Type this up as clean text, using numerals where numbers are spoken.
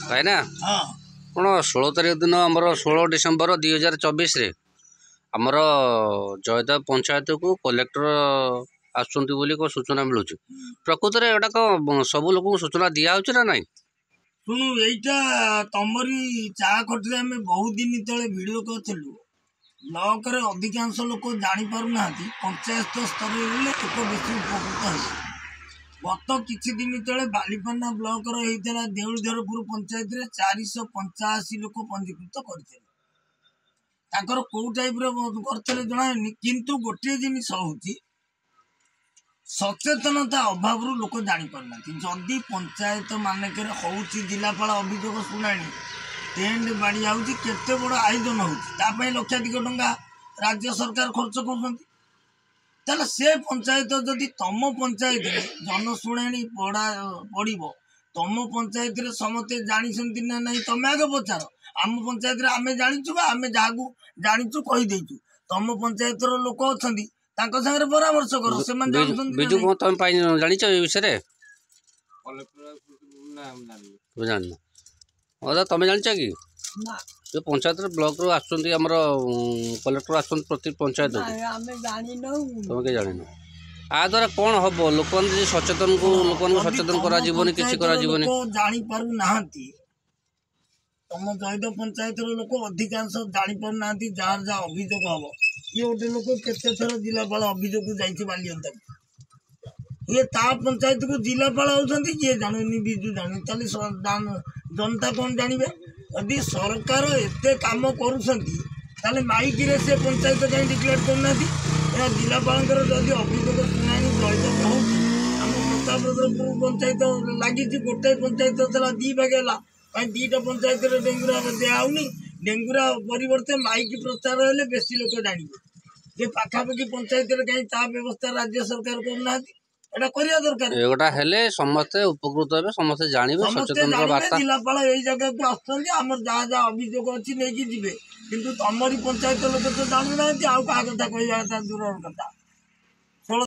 भाईना हाँ कौन 16 तारीख दिन आमर 16 डिसेम्बर 2024 आमर जयदेव पंचायत को कलेक्टर आसुँच सूचना मिलूँ प्रकृत में एटा कौन सब लोग सूचना दिया ना ना शुणु यहीटा तमरी चा खटी आम बहुत दिन तले भिड करूँ ब्लॉक रे अधिकांश लोक जानी पारु ना पंचायत स्तर लोक बेसी उपकृत है गत किछि दिन तले बालीपाना ब्लॉक रहीला देउलधरपुर पंचायत रे 485 लोक पंजीकृत करते कौ टाइप करते जनानी किंतु गोटे जिनिस होची सचेतनता अभाव लोक जानी पारना जदि पंचायत मानक होची जिलापाल अभियोग शुणाणी टेंट बाड़ी आउची केते बड़ आयोजन होची लक्षाधिक टंका राज्य सरकार खर्च कर से पंचायत जदि तम पंचायत जनशुणाणी पड़ो तम पंचायत समस्ते जानी ना नहीं तमें आगे पचार आम पंचायत आम जाचु आम जहाँ जाचु कहीदेचु तम पंचायत लोक अच्छा सागर परामर्श कर बिजु तुम जान विषय तुम जान कि जो पंचायत ब्लॉक रू आम कलेक्टर आस प्रति पंचायत तुम के जान आ द्वारा कौन हम लोक सचेतन को लोक सचेतन जानी पारु ना तुम जयदेव पंचायत लोक अधिकांश जानी पारु ना जार जहाँ अभियोग हम ये गोटे लोक केते थर जिलापाल अभियोग जाइए बालियंता ये ता पंचायत को जिलापाल होती किए जानी बिजु जानी जनता कौन जानवे यदि सरकार एत कम कर माइक से पंचायत कहीं डिक्लेयर करना जिलापाल जदि अभियोग शुणाणी जयदेव हो प्रतापपुर पंचायत लगी गोटे पंचायत दी भाग है कहीं दीटा पंचायत डेंगुरा दिखाऊनी डेंगुरा परिवर्ते माइक प्रचार हेल्ले बेसी लोक जानवे जे पाखापाखि पंचायत कहीं ता व्यवस्था राज्य सरकार करना एगोटा हेले समस्ते उपकृत हे समस्ते जानवे सचेतन वार्ता जिलापाल यही जगह को आसर जहाँ जहाँ अभियोग अच्छी नहीं कि तुमरी पंचायत लोग तो जानू ना कहा कथा कह दूर कथा।